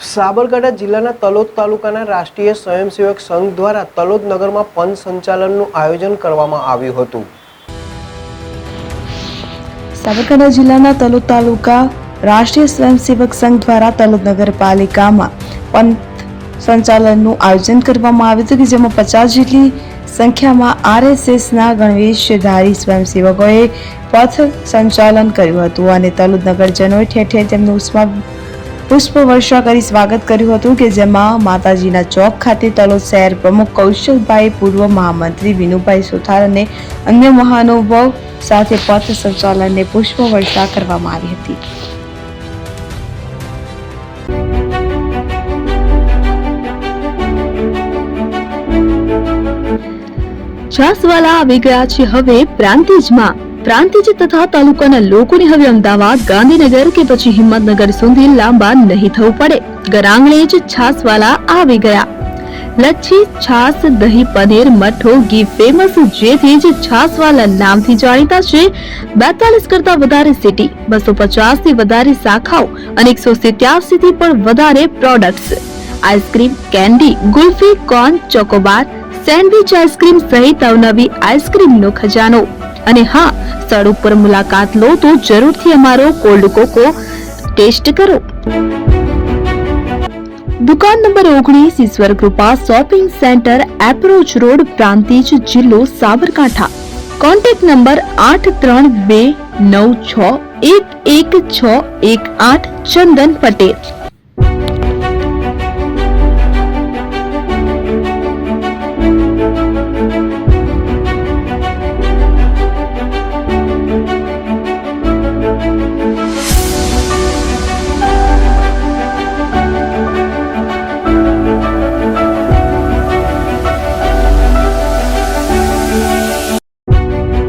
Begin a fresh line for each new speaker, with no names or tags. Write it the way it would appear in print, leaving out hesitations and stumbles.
સાબરકાંઠા જિલ્લાના તલોદ તાલુકાના રાષ્ટ્રીય સ્વયંસેવક સંઘ દ્વારા તલોદ નગરમાં પંચ સંચાલનનું આયોજન કરવામાં આવ્યું હતું।
સાબરકાંઠા જિલ્લાના તલોદ તાલુકા રાષ્ટ્રીય સ્વયંસેવક સંઘ દ્વારા તલોદ નગરપાલિકામાં પંચ સંચાલનનું આયોજન કરવામાં આવ્યું હતું, કે જેમાં 50 જેટલી સંખ્યામાં RSSના ગણવેશધારી સ્વયંસેવકોએ પથ સંચાલન કર્યું હતું અને તલોદ નગરજનોએ ઠેર ઠેર તેમનું પુષ્પ વર્ષા કરી સ્વાગત કર્યું હતું, કે જેમાં માતાજીના ચોક ખાતે તલોદ શહેર પ્રમુખ કૌશલભાઈ, પૂર્વ મહામંત્રી વિનુભાઈ સુથાર અને અન્ય મહાનુભાવો સાથે પથ સંચાલનને પુષ્પ વર્ષા કરવામાં આવી હતી।
છાસવાલા આવી ગયા છે હવે પ્રાંતિજમાં। પ્રાંતિજ તથા તાલુકાના લોકોને હવે અમદાવાદ, ગાંધીનગર કે પછી હિંમતનગર સુધી લાંબા નહીં થવું પડે। ઘરાંગણે જ છાસવાલા આવી ગયા। લચ્છી, છાસ, દહીં, પનીર, મઠો, ઘી ફેમસ, જેથી જ છાસવાલા નામથી જાણીતા છે। 42 કરતા વધારે સિટી, 250 થી વધારે શાખાઓ અને 187 થી પણ વધારે products, ice cream, candy, kulfi, corn, Chocobar, sandwich ice cream સહિત અવનવી આઈસ્ક્રીમનો ખજાનો। અને હા, સ્થળ ઉપર મુલાકાત લો તો જરૂરથી અમારો કોલ્ડ કોકો ટેસ્ટ કરો। દુકાન number 19, Ishwar Krupa shopping centre, approach road, Prantij, જિલ્લો સાબરકાંઠા। Contact number 8329611618 Chandan Patel.